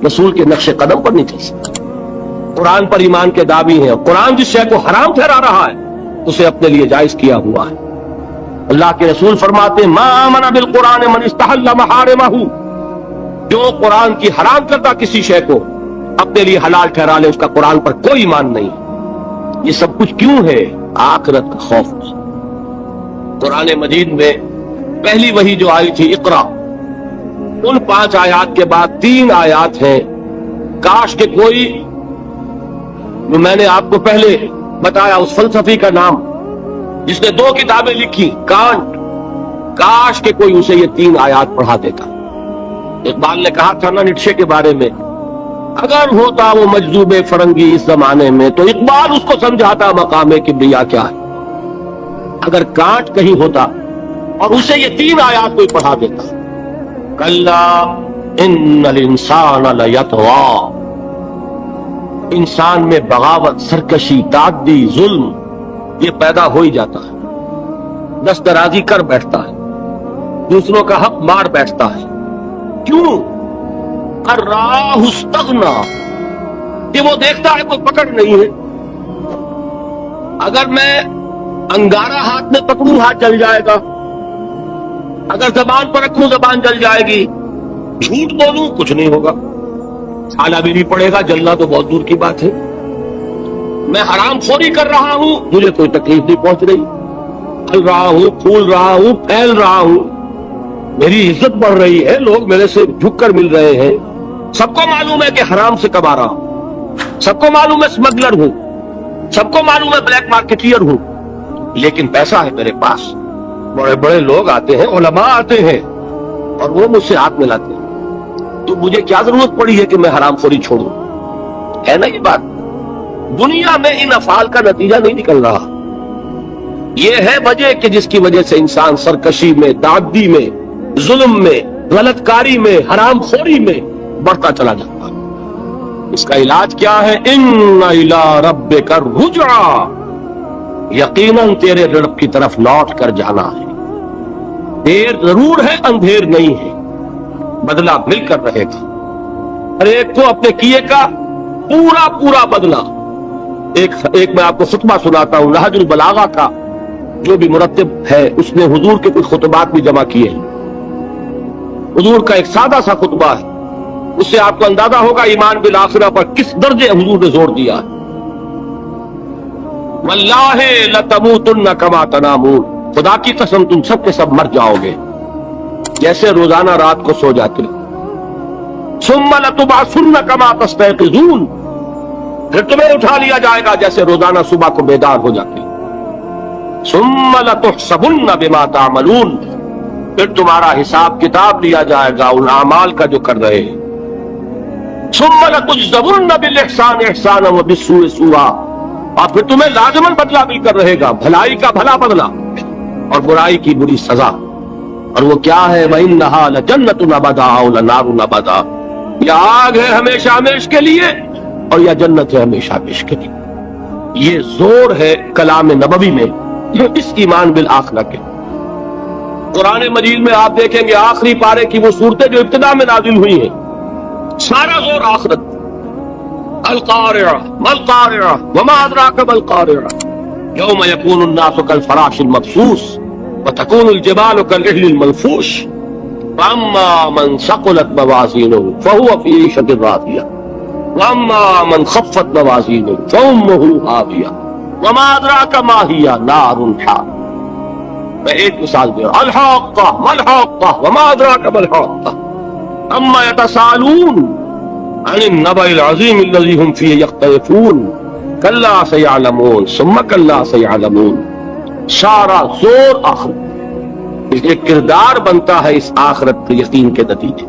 رسول کے نقش قدم پر نہیں چل سکتا۔ قرآن پر ایمان کے دعوی ہیں، قرآن جس شے کو حرام ٹھہرا رہا ہے اسے اپنے لیے جائز کیا ہوا ہے۔ اللہ کے رسول فرماتے ہیں ما آمن بالقرآن من استحل محارمہ، جو قرآن کی حرام کردہ کسی شے کو اپنے لیے حلال ٹھہرا لے اس کا قرآن پر کوئی ایمان نہیں۔ یہ سب کچھ کیوں ہے؟ آخرت کا خوف۔ قرآن مجید میں پہلی وحی جو آئی تھی اقرا، ان 5 آیات کے بعد 3 آیات ہیں کاش کہ کوئی، جو میں نے آپ کو پہلے بتایا اس فلسفی کا نام جس نے 2 کتابیں لکھی کانٹ، کاش کہ کوئی اسے یہ 3 آیات پڑھا دیتا۔ اقبال نے کہا تھا نا نیٹشے کے بارے میں، اگر ہوتا وہ مجذوب فرنگی اس زمانے میں تو اقبال اس کو سمجھاتا مقام کبریا کیا ہے۔ اگر کانٹ کہیں ہوتا اور اسے یہ 3 آیات کوئی پڑھا دیتا، کلا ان الانسان لیطغی، انسان میں بغاوت، سرکشی، تعدی، ظلم یہ پیدا ہو ہی جاتا ہے، دست درازی کر بیٹھتا ہے، دوسروں کا حق مار بیٹھتا ہے۔ کیوں؟ الراہ استغنا، کہ وہ دیکھتا ہے کوئی پکڑ نہیں ہے۔ اگر میں انگارہ ہاتھ میں پکڑوں ہاتھ جل جائے گا، اگر زبان پر رکھوں زبان جل جائے گی، جھوٹ بولوں کچھ نہیں ہوگا، چھالا بھی نہیں پڑے گا، جلنا تو بہت دور کی بات ہے۔ میں حرام خوری کر رہا ہوں، مجھے کوئی تکلیف نہیں پہنچ رہی، پھل رہا ہوں، پھول رہا ہوں، پھیل رہا ہوں، میری عزت بڑھ رہی ہے، لوگ میرے سے جھک کر مل رہے ہیں۔ سب کو معلوم ہے کہ حرام سے کما رہا ہوں، سب کو معلوم ہے اسمگلر ہوں، سب کو معلوم ہے بلیک مارکیٹیئر ہوں، لیکن پیسہ ہے میرے پاس، بڑے بڑے لوگ آتے ہیں، علماء آتے ہیں اور وہ مجھ سے ہاتھ ملاتے ہیں، تو مجھے کیا ضرورت پڑی ہے کہ میں حرام خوری چھوڑوں؟ ہے نا یہ بات؟ دنیا میں ان افعال کا نتیجہ نہیں نکل رہا۔ یہ ہے وجہ کہ جس کی وجہ سے انسان سرکشی میں، تعدی میں، ظلم میں، غلط کاری میں، حرام خوری میں بڑھتا چلا جاتا ہے۔ اس کا علاج کیا ہے؟ ان الی ربک الرجعی، یقیناً تیرے رب کی طرف لوٹ کر جانا ہے۔ دیر ضرور ہے، اندھیر نہیں ہے، بدلہ مل کر رہے گا، ہر ایک کو اپنے کیے کا پورا پورا بدلہ۔ ایک میں آپ کو خطبہ سناتا ہوں نہج البلاغہ کا، جو بھی مرتب ہے اس نے حضور کے کچھ خطبات بھی جمع کیے ہیں۔ حضور کا ایک سادہ سا خطبہ ہے، اس سے آپ کو اندازہ ہوگا ایمان بالآخرہ پر کس درجے حضور نے زور دیا ہے۔ واللہ لتموتن کما تنامون، خدا کی قسم تم سب کے سب مر جاؤ گے جیسے روزانہ رات کو سو جاتے۔ ثم لتبعثن کما تستيقظون، پھر تمہیں اٹھا لیا جائے گا جیسے روزانہ صبح کو بیدار ہو جاتے۔ ثم لتحسبن بما تعملون، پھر تمہارا حساب کتاب لیا جائے گا ان اعمال کا جو کر رہے ہیں۔ ثم لتجزون بالاحسان احسانا وبالسوء سوءا، اور پھر تمہیں لازماً بدلہ مل کر رہے گا، بھلائی کا بھلا بدلہ اور برائی کی بری سزا۔ اور وہ کیا ہے؟ وَإِنَّهَا لَجَنَّةٌ أَبَدًا أَوْ لَنَارٌ أَبَدًا، یا آگ ہے ہمیشہ ہمیشہ کے لیے اور یا جنت ہے ہمیشہ ہمیشہ کے لیے۔ یہ زور ہے کلام نبوی میں اس ایمان بالآخرہ کے۔ قرآن مجید میں آپ دیکھیں گے آخری پارے کی وہ صورتیں جو ابتدا میں نازل ہوئی ہیں، سارا زور آخرت۔ القارعہ ما القارعہ وما ادراک ما القارعہ یوم یکون الناس کالفراش المبثوث وتکون الجبال کالعہن المنفوش فاما من ثقلت موازینہ فہو فی عیشۃ راضیہ واما من خفت موازینہ فامہ ہاویہ وما ادراک ما ہی نار حامیہ۔ میں ایک مثال دے رہا ہوں، الحاقہ ما الحاقہ وما ادراک ما الحاقہ اما یتساءلون عن النبأ العظیم الذی هم فیہ یختلفون کلا سیعلمون ثم کلا سیعلمون۔ سارا زور آخرت، اس لیے کردار بنتا ہے اس آخرت کے یقین کے نتیجے،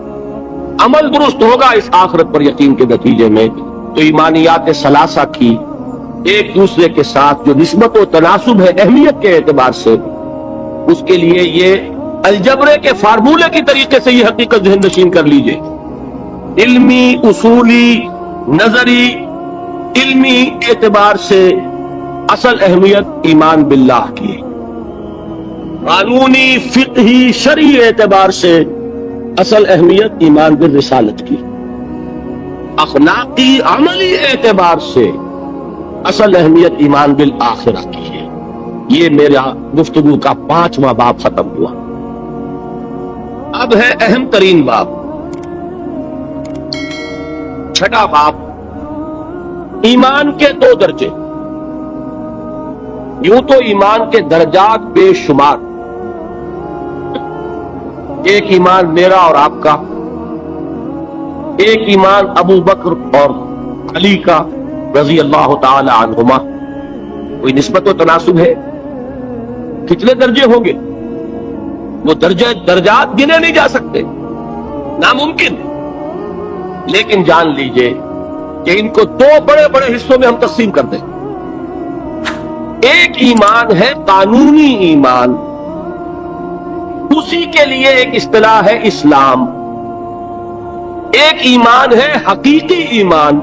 عمل درست ہوگا اس آخرت پر یقین کے نتیجے میں۔ تو ایمانیات ثلاثہ کی ایک دوسرے کے ساتھ جو نسبت و تناسب ہے اہمیت کے اعتبار سے، اس کے لیے یہ الجبرے کے فارمولے کی طریقے سے یہ حقیقت ذہن نشین کر لیجئے، علمی، اصولی، نظری، علمی اعتبار سے اصل اہمیت ایمان باللہ کی، قانونی، فقہی، شرعی اعتبار سے اصل اہمیت ایمان بالرسالت کی۔ اخلاقی عملی اعتبار سے اصل اہمیت ایمان بالآخرہ کی ہے۔ یہ میرا گفتگو کا 5واں باب ختم ہوا۔ اب ہے اہم ترین باب، 6واں باب، ایمان کے 2 درجے۔ یوں تو ایمان کے درجات بے شمار، ایک ایمان میرا اور آپ کا، ایک ایمان ابو بکر اور علی کا رضی اللہ تعالی عنہما، کوئی نسبت و تناسب ہے؟ کتنے درجے ہوں گے؟ وہ درجات گنے نہیں جا سکتے، ناممکن۔ لیکن جان لیجئے کہ ان کو 2 بڑے بڑے حصوں میں ہم تقسیم کر دیں۔ ایک ایمان ہے قانونی ایمان، اسی کے لیے ایک اصطلاح ہے اسلام۔ ایک ایمان ہے حقیقی ایمان،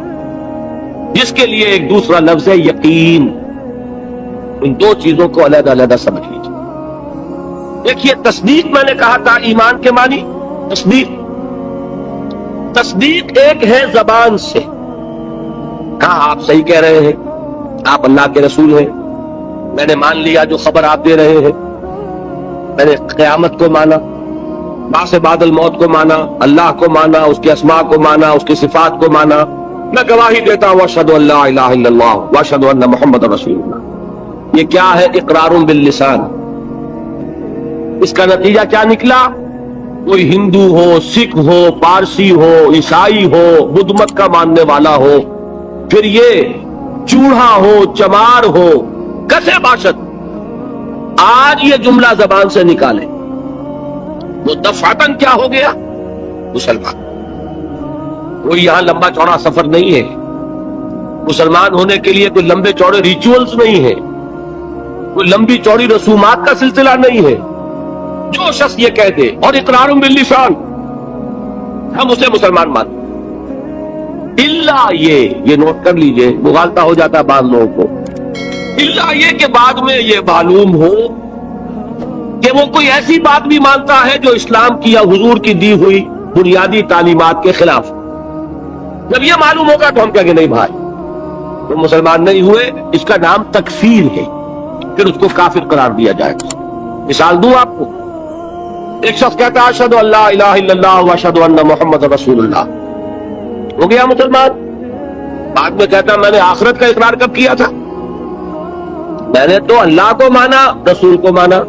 جس کے لیے ایک دوسرا لفظ ہے یقین۔ ان 2 چیزوں کو علیحدہ علیحدہ سمجھ لیجیے۔ دیکھیے، تصدیق میں نے کہا تھا ایمان کے معنی تصدیق ایک ہے زبان سے، کہا آپ صحیح کہہ رہے ہیں، آپ اللہ کے رسول ہیں، میں نے مان لیا جو خبر آپ دے رہے ہیں، میں نے قیامت کو مانا، بعث بعد الموت کو مانا، اللہ کو مانا، اس کے اسماء کو مانا، اس کی صفات کو مانا، میں گواہی دیتا ہوں اشہد ان لا الہ الا اللہ واشہد ان محمد رسول اللہ۔ یہ کیا ہے؟ اقرار باللسان۔ اس کا نتیجہ کیا نکلا؟ کوئی ہندو ہو، سکھ ہو، پارسی ہو، عیسائی ہو، بدھ مت کا ماننے والا ہو، پھر یہ چوڑا ہو، چمار ہو، کسے باشد، آج یہ جملہ زبان سے نکالے، وہ دفعتاً کیا ہو گیا؟ مسلمان۔ کوئی یہاں لمبا چوڑا سفر نہیں ہے، مسلمان ہونے کے لیے کوئی لمبے چوڑے ریچولز نہیں ہے، کوئی لمبی چوڑی رسومات کا سلسلہ نہیں ہے۔ جو شخص یہ کہہ دے اور اقرار باللسان، ہم اسے مسلمان مانتے، الا یہ نوٹ کر لیجئے، مغالطہ ہو جاتا ہے بعض لوگوں کو، الا یہ کہ بعد میں یہ معلوم ہو کہ وہ کوئی ایسی بات بھی مانتا ہے جو اسلام کی یا حضور کی دی ہوئی بنیادی تعلیمات کے خلاف۔ جب یہ معلوم ہوگا تو ہم کہیں گے نہیں بھائی وہ مسلمان نہیں ہوئے، اس کا نام تکفیر ہے، پھر اس کو کافر قرار دیا جائے گا۔ مثال دوں آپ کو، ایک شخص کہتا ہے اشہد ان لا الہ الا اللہ واشہد ان محمد رسول اللہ، ہو گیا مسلمان۔ بعد میں کہتا ہے میں نے آخرت کا اقرار کب کیا تھا؟ میں نے تو اللہ کو مانا، رسول کو مانا،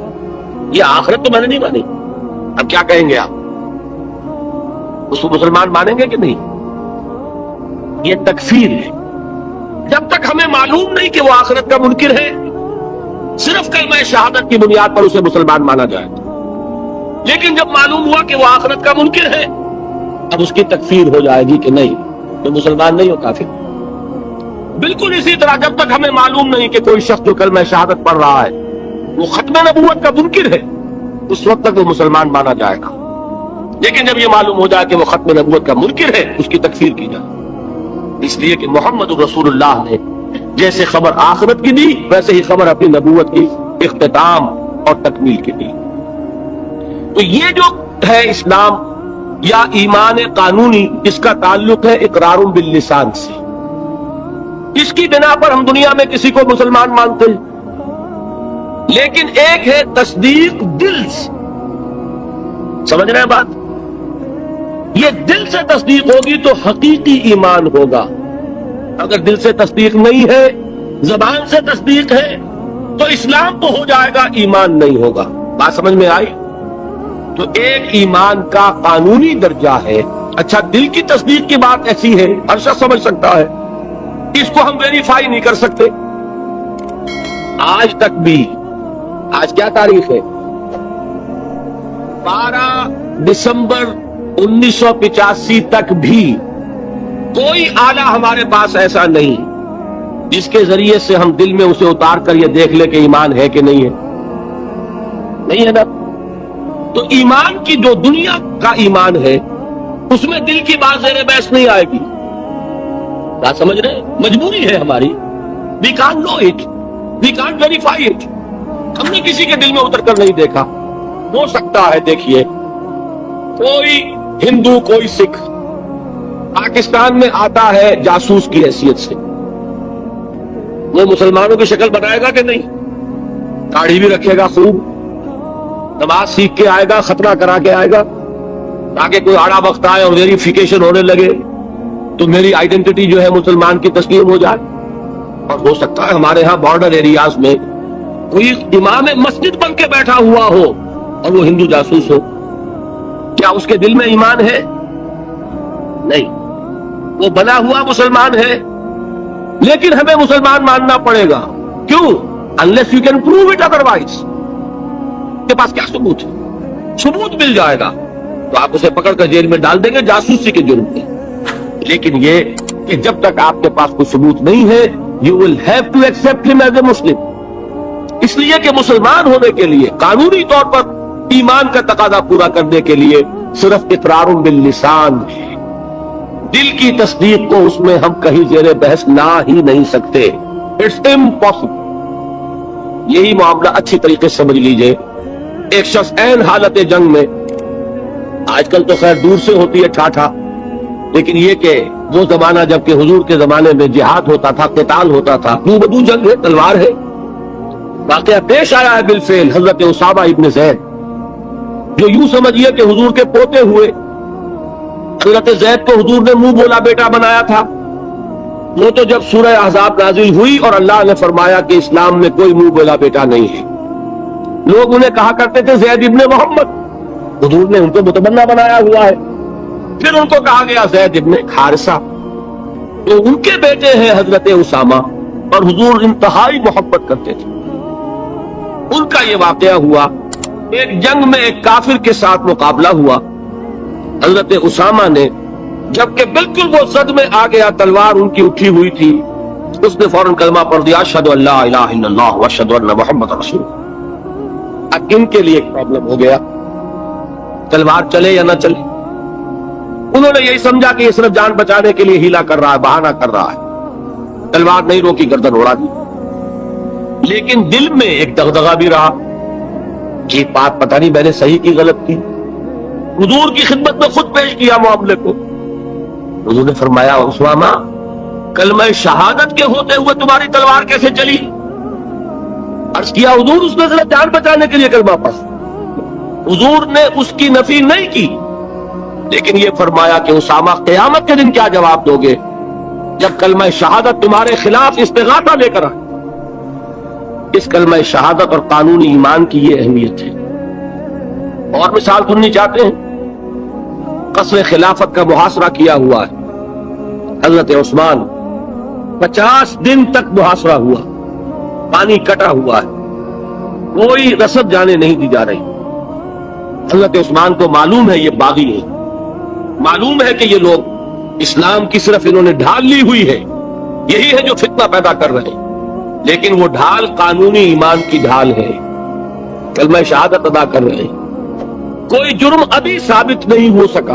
یہ آخرت تو میں نے نہیں مانی۔ اب کیا کہیں گے آپ؟ اس کو مسلمان مانیں گے کہ نہیں؟ یہ تکفیر ہے۔ جب تک ہمیں معلوم نہیں کہ وہ آخرت کا منکر ہے، صرف کلمہ شہادت کی بنیاد پر اسے مسلمان مانا جائے، لیکن جب معلوم ہوا کہ وہ آخرت کا منکر ہے، اب اس کی تکفیر ہو جائے گی کہ نہیں، تو مسلمان نہیں ہو، کافر۔ بالکل اسی طرح جب تک ہمیں معلوم نہیں کہ کوئی شخص جو کلمہ شہادت پڑھ رہا ہے وہ ختم نبوت کا منکر ہے، اس وقت تک وہ مسلمان مانا جائے گا، لیکن جب یہ معلوم ہو جائے کہ وہ ختم نبوت کا منکر ہے، اس کی تکفیر کی جائے۔ اس لیے کہ محمد رسول اللہ نے جیسے خبر آخرت کی دی، ویسے ہی خبر اپنی نبوت کی اختتام اور تکمیل کی دی۔ تو یہ جو ہے اسلام یا ایمان قانونی، اس کا تعلق ہے اقرار باللسان سے۔ اس کی بنا پر ہم دنیا میں کسی کو مسلمان مانتے ہیں، لیکن ایک ہے تصدیق دل سے۔ سمجھ رہے ہیں بات؟ یہ دل سے تصدیق ہوگی تو حقیقی ایمان ہوگا۔ اگر دل سے تصدیق نہیں ہے، زبان سے تصدیق ہے، تو اسلام تو ہو جائے گا، ایمان نہیں ہوگا۔ بات سمجھ میں آئی؟ تو ایک ایمان کا قانونی درجہ ہے۔ اچھا، دل کی تصدیق کی بات ایسی ہے، ہر شخص سمجھ سکتا ہے، اس کو ہم ویریفائی نہیں کر سکتے۔ آج تک بھی، آج کیا تاریخ ہے؟ 12 دسمبر 1985 تک بھی کوئی آلہ ہمارے پاس ایسا نہیں جس کے ذریعے سے ہم دل میں اسے اتار کر یہ دیکھ لیں کہ ایمان ہے کہ نہیں ہے۔ نہیں ہے نا؟ تو ایمان کی جو دنیا کا ایمان ہے، اس میں دل کی بات زیر بحث نہیں آئے گی۔ بات سمجھ رہے؟ مجبوری ہے ہماری، we can't know it, we can't verify it. ہم نے کسی کے دل میں اتر کر نہیں دیکھا۔ ہو سکتا ہے دیکھیے کوئی ہندو، کوئی سکھ پاکستان میں آتا ہے جاسوس کی حیثیت سے، وہ مسلمانوں کی شکل بنائے گا کہ نہیں؟ داڑھی بھی رکھے گا، خوب نماز سیکھ کے آئے گا، خطرہ کرا کے آئے گا، تاکہ کوئی آڑا وقت آئے اور ویریفیکیشن ہونے لگے تو میری آئیڈینٹی جو ہے مسلمان کی تسلیم ہو جائے۔ اور ہو سکتا ہے ہمارے ہاں بارڈر ایریاز میں کوئی امام مسجد بن کے بیٹھا ہوا ہو اور وہ ہندو جاسوس ہو، کیا اس کے دل میں ایمان ہے؟ نہیں، وہ بنا ہوا مسلمان ہے، لیکن ہمیں مسلمان ماننا پڑے گا۔ کیوں؟ unless you can prove it otherwise۔ کے پاس کیا ثبوت ہے؟ ثبوت مل جائے گا تو آپ اسے پکڑ کر جیل میں ڈال دیں گے جاسوسی کے جرم میں، لیکن یہ کہ جب تک آپ کے پاس کوئی ثبوت نہیں ہے you will have to accept him as a Muslim۔ اس لیے کہ مسلمان ہونے کے لیے قانونی طور پر ایمان کا تقاضا پورا کرنے کے لیے صرف اقرار باللسان، دل کی تصدیق کو اس میں ہم کہیں زیر بحث لا ہی نہیں سکتے، اٹس امپاسبل۔ یہی معاملہ اچھی طریقے سے سمجھ لیجئے۔ ایک شخص عین حالت جنگ میں، آج کل تو خیر دور سے ہوتی ہے ٹھاٹھا، لیکن یہ کہ وہ زمانہ جب کہ حضور کے زمانے میں جہاد ہوتا تھا، قتال ہوتا تھا، دو بدو جنگ ہے، تلوار ہے۔ واقعہ پیش آیا ہے بالفعل حضرت اسامہ ابن زید، جو یوں سمجھیے کہ حضور کے پوتے ہوئے۔ حضرت زید کو حضور نے منہ بولا بیٹا بنایا تھا۔ وہ تو جب سورہ احزاب نازل ہوئی اور اللہ نے فرمایا کہ اسلام میں کوئی منہ بولا بیٹا نہیں ہے، لوگ انہیں کہا کرتے تھے زید ابن محمد، حضور نے ان کو متبنہ بنایا ہوا ہے۔ پھر ان کو کہا گیا زید ابن حارثہ، تو ان کے بیٹے ہیں حضرت اسامہ، اور حضور انتہائی محبت کرتے تھے۔ ان کا یہ واقعہ ہوا، ایک جنگ میں ایک کافر کے ساتھ مقابلہ ہوا۔ حضرت اسامہ نے جبکہ بالکل وہ زد میں آ گیا، تلوار ان کی اٹھی ہوئی تھی، اس نے فوراً کلمہ پڑھ دیا، اشہد ان لا الہ الا اللہ واشہد ان محمد رسول اللہ۔ اب ان کے لیے ایک پرابلم ہو گیا، تلوار چلے یا نہ چلے۔ انہوں نے یہی سمجھا کہ یہ صرف جان بچانے کے لیے ہیلا کر رہا ہے، بہانہ کر رہا ہے، تلوار نہیں روکی، گردن اڑا دی۔ لیکن دل میں ایک دغدغہ بھی رہا، یہ بات پتہ نہیں میں نے صحیح کی غلط کی۔ حضور کی خدمت میں خود پیش کیا معاملے کو۔ حضور نے فرمایا اسامہ، کلمہ شہادت کے ہوتے ہوئے تمہاری تلوار کیسے چلی؟ عرض کیا حضور اس نے صرف جان بچانے کے لیے کلمہ پڑھا۔ حضور نے اس کی نفی نہیں کی، لیکن یہ فرمایا کہ اسامہ قیامت کے دن کیا جواب دو گے جب کلمہ شہادت تمہارے خلاف استغاثہ لے کر آئے۔ اس کلمہ شہادت اور قانونی ایمان کی یہ اہمیت ہے۔ اور مثال سننی چاہتے ہیں؟ قصر خلافت کا محاصرہ کیا ہوا ہے، حضرت عثمان 50 دن تک محاصرہ ہوا، پانی کٹا ہوا ہے، کوئی رسد جانے نہیں دی جا رہی۔ حضرت عثمان کو معلوم ہے یہ باغی ہے، معلوم ہے کہ یہ لوگ اسلام کی صرف انہوں نے ڈھال لی ہوئی ہے، یہی ہے جو فتنہ پیدا کر رہے ہیں، لیکن وہ ڈھال قانونی ایمان کی ڈھال ہے، کلمہ شہادت ادا کر رہے ہیں۔ کوئی جرم ابھی ثابت نہیں ہو سکا،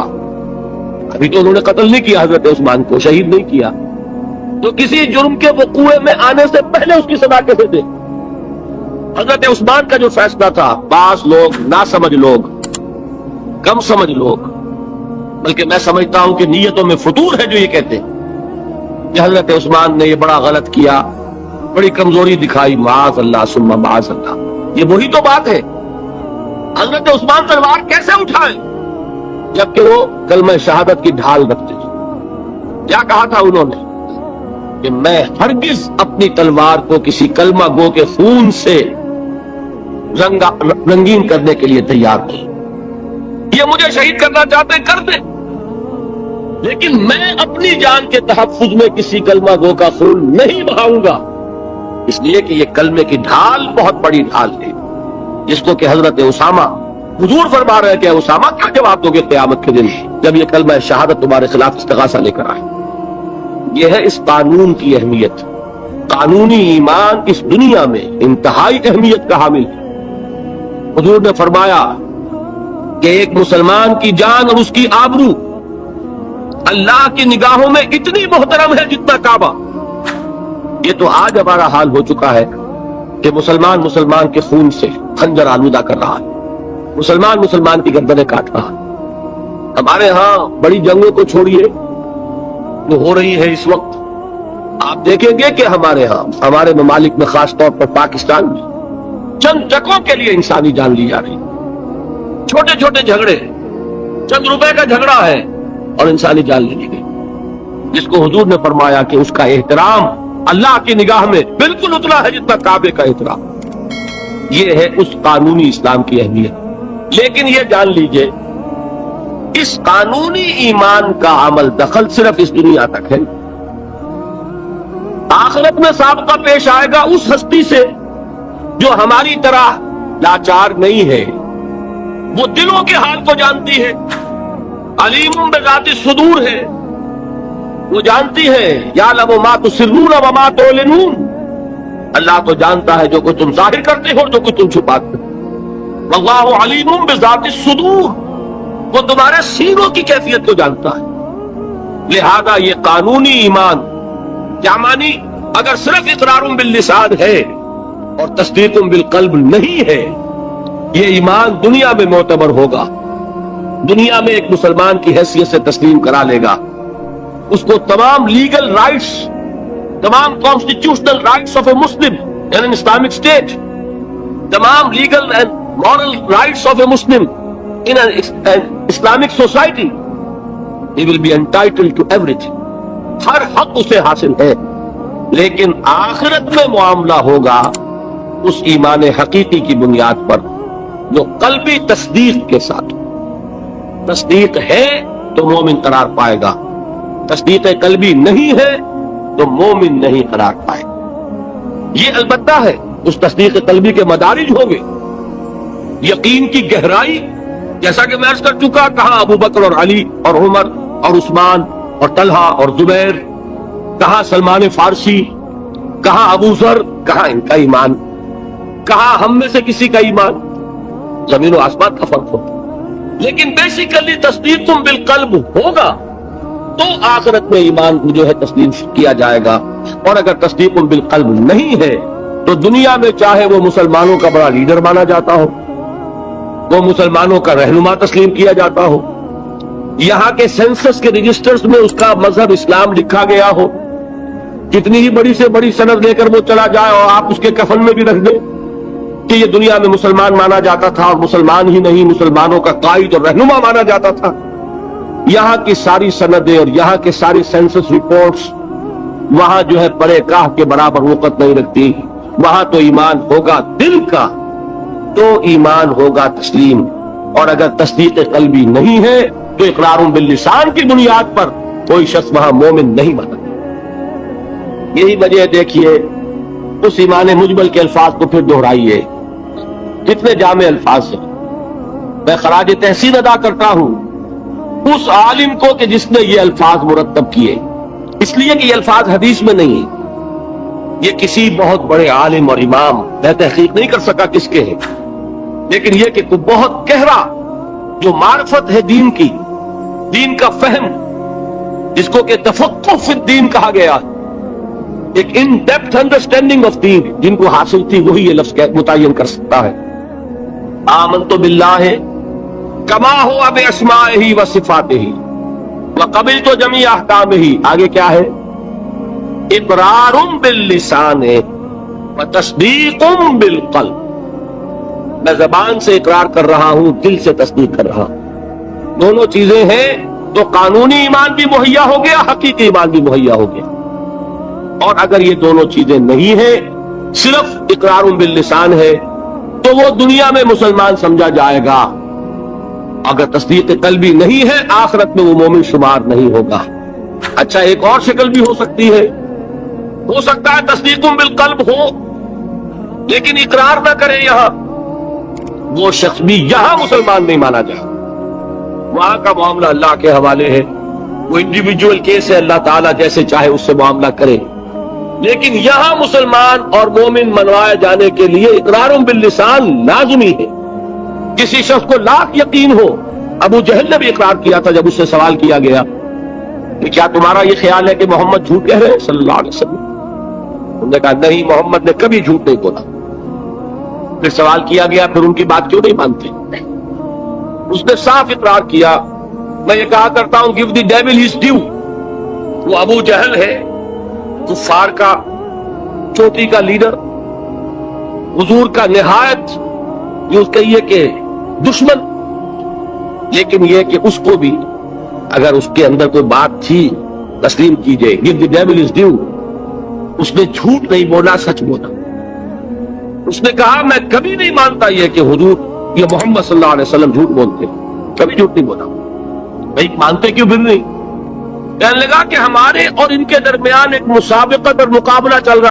ابھی تو انہوں نے قتل نہیں کیا حضرت عثمان کو، شہید نہیں کیا، تو کسی جرم کے وقوع میں آنے سے پہلے اس کی سزا کیسے دے؟ حضرت عثمان کا جو فیصلہ تھا، بعض لوگ ناسمجھ لوگ، کم سمجھ لوگ، بلکہ میں سمجھتا ہوں کہ نیتوں میں فطور ہے جو یہ کہتے ہیں کہ حضرت عثمان نے یہ بڑا غلط کیا، بڑی کمزوری دکھائی، معاذ اللہ ثم معاذ اللہ۔ یہ وہی تو بات ہے، حضرت عثمان تلوار کیسے اٹھائے جبکہ وہ کلمہ شہادت کی ڈھال رکھتے تھے؟ کیا کہا تھا انہوں نے کہ میں ہرگز اپنی تلوار کو کسی کلمہ گو کے خون سے رنگین کرنے کے لیے تیار نہیں، یہ مجھے شہید کرنا چاہتے ہیں کر دیں، لیکن میں اپنی جان کے تحفظ میں کسی کلمہ گو کا خون نہیں بہاؤں گا، اس لیے کہ یہ کلمے کی ڈھال بہت بڑی ڈھال ہے، جس کو کہ حضرت اسامہ، حضور فرما رہے ہیں کہ اسامہ کیا جواب دو گے قیامت کے دن جب یہ کلمہ شہادت تمہارے خلاف استغاثہ لے کر آئے؟ یہ ہے اس قانون کی اہمیت۔ قانونی ایمان اس دنیا میں انتہائی اہمیت کا حامل ہے۔ حضور نے فرمایا کہ ایک مسلمان کی جان اور اس کی آبرو اللہ کی نگاہوں میں اتنی محترم ہے جتنا کعبہ۔ یہ تو آج ہمارا حال ہو چکا ہے کہ مسلمان کے خون سے خنجر آلودہ کر رہا ہے، مسلمان کی گردنیں کاٹ رہا ہے۔ ہمارے ہاں بڑی جنگوں کو چھوڑیے، جو ہو رہی ہے اس وقت، آپ دیکھیں گے کہ ہمارے ہاں، ہمارے ممالک میں، خاص طور پر پاکستان میں، چند ٹکوں کے لیے انسانی جان لی جا رہی، چھوٹے چھوٹے جھگڑے، چند روپے کا جھگڑا ہے اور انسانی جان لے لی گئی، جس کو حضور نے فرمایا کہ اس کا احترام اللہ کی نگاہ میں بالکل اتنا ہے جتنا کعبے کا احترام۔ یہ ہے اس قانونی اسلام کی اہمیت۔ لیکن یہ جان لیجئے، اس قانونی ایمان کا عمل دخل صرف اس دنیا تک ہے، آخرت میں سابقہ پیش آئے گا اس ہستی سے جو ہماری طرح لاچار نہیں ہے، وہ دلوں کے حال کو جانتی ہے، علیم بذات الصدور ہے، وہ جانتی ہے، یعلم ما تسرون وما تعلنون، اللہ تو جانتا ہے جو کچھ تم ظاہر کرتے ہو اور جو کچھ تم چھپاتے ہو، واللہ علیم بذات الصدور، وہ تمہارے سینوں کی کیفیت کو جانتا ہے۔ لہذا یہ قانونی ایمان کیا مانی؟ اگر صرف اقرار باللسان ہے اور تصدیق بالقلب نہیں ہے، یہ ایمان دنیا میں معتبر ہوگا، دنیا میں ایک مسلمان کی حیثیت سے تسلیم کرا لے گا، اس کو تمام لیگل رائٹس، تمام constitutional rights of a Muslim in an Islamic state, تمام legal and moral rights of a Muslim in an Islamic society, he will be entitled to everything. ہر حق اسے حاصل ہے، لیکن آخرت میں معاملہ ہوگا اس ایمان حقیقی کی بنیاد پر جو قلبی تصدیق کے ساتھ، تصدیق ہے تو مومن قرار پائے گا، تصدیق قلبی نہیں ہے تو مومن نہیں قرار پائے گا۔ یہ البتہ ہے، اس تصدیق قلبی کے مدارج ہوں گے، یقین کی گہرائی، جیسا کہ میں عرض کر چکا، کہاں ابو بکر اور علی اور عمر اور عثمان اور طلحہ اور زبیر، کہاں سلمان فارسی، کہاں ابو ذر، کہاں ان کا ایمان، کہاں ہم میں سے کسی کا ایمان، زمین و آسمان کا فرق ہو۔ لیکن بیسیکلی تصدیق بالقلب ہوگا تو آخرت میں ایمان جو ہے تسلیم کیا جائے گا، اور اگر تصدیق بالقلب نہیں ہے تو دنیا میں چاہے وہ مسلمانوں کا بڑا لیڈر مانا جاتا ہو، وہ مسلمانوں کا رہنما تسلیم کیا جاتا ہو، یہاں کے سینسس کے رجسٹرز میں اس کا مذہب اسلام لکھا گیا ہو، کتنی ہی بڑی سے بڑی سند لے کر وہ چلا جائے اور آپ اس کے کفن میں بھی رکھ دیں کہ یہ دنیا میں مسلمان مانا جاتا تھا، اور مسلمان ہی نہیں، مسلمانوں کا قائد اور رہنما مانا جاتا تھا، یہاں کی ساری سندیں اور یہاں کے ساری سینسس رپورٹس وہاں جو ہے پرے کاہ کے برابر وقت نہیں رکھتی۔ وہاں تو ایمان ہوگا دل کا تو ایمان ہوگا تسلیم، اور اگر تصدیق قلبی نہیں ہے تو اقرار باللسان کی بنیاد پر کوئی شخص وہاں مومن نہیں بنا۔ یہی وجہ دیکھیے، اس ایمان مجمل کے الفاظ کو پھر دہرائیے، کتنے جامع الفاظ ہیں۔ میں خراج تحسین ادا کرتا ہوں اس عالم کو کہ جس نے یہ الفاظ مرتب کیے، اس لیے کہ یہ الفاظ حدیث میں نہیں ہیں، یہ کسی بہت بڑے عالم اور امام، میں تحقیق نہیں کر سکا کس کے ہیں، لیکن یہ کہ کوئی بہت گہرا جو معرفت ہے دین کی، دین کا فہم، جس کو کہ تفقہ فی الدین کہا گیا، ایک ان ڈیپتھ انڈرسٹینڈنگ آف دین جن کو حاصل تھی، وہی یہ لفظ متعین کر سکتا ہے۔ آمنت باللہ کما ہوا باسمائہ و صفاتہ وقبلت جمیع احکامہ، آگے کیا ہے؟ اقرار باللسان و تصدیق بالقلب، میں زبان سے اقرار کر رہا ہوں، دل سے تصدیق کر رہا ہوں، دونوں چیزیں ہیں تو قانونی ایمان بھی مہیا ہو گیا، حقیقی ایمان بھی مہیا ہو گیا۔ اور اگر یہ دونوں چیزیں نہیں ہیں، صرف اقرار باللسان ہے، تو وہ دنیا میں مسلمان سمجھا جائے گا، اگر تصدیق قلبی نہیں ہے آخرت میں وہ مومن شمار نہیں ہوگا۔ اچھا، ایک اور شکل بھی ہو سکتی ہے، ہو سکتا ہے تصدیق بالقلب ہو لیکن اقرار نہ کرے، یہاں وہ شخص بھی یہاں مسلمان نہیں مانا جائے، وہاں کا معاملہ اللہ کے حوالے ہے، وہ انڈیویجول کیس ہے، اللہ تعالیٰ جیسے چاہے اس سے معاملہ کرے، لیکن یہاں مسلمان اور مومن منوائے جانے کے لیے اقرار باللسان لازمی ہے۔ کسی شخص کو لاکھ یقین ہو، ابو جہل نے بھی اقرار کیا تھا جب اس سے سوال کیا گیا کہ کیا تمہارا یہ خیال ہے کہ محمد جھوٹ کہہ رہے ہیں صلی اللہ علیہ وسلم؟ انہوں نے کہا نہیں، محمد نے کبھی جھوٹ نہیں بولا۔ پھر سوال کیا گیا پھر ان کی بات کیوں نہیں مانتے؟ اس نے صاف اقرار کیا، میں یہ کہا کرتا ہوں give the devil his due, وہ ابو جہل ہے، کفار کا چوٹی کا لیڈر، حضور کا نہایت یوں کہیے کہ دشمن، لیکن یہ کہ اس کو بھی اگر اس کے اندر کوئی بات تھی تسلیم کیجئے. Give the devil his due. اس نے جھوٹ نہیں بولا، سچ بولا. اس نے کہا میں کبھی نہیں مانتا یہ کہ حضور یہ محمد صلی اللہ علیہ وسلم جھوٹ بولتے، کبھی جھوٹ نہیں بولا. بھائی مانتے کیوں پھر نہیں؟ کہنے لگا کہ ہمارے اور ان کے درمیان ایک مسابقت اور مقابلہ چل رہا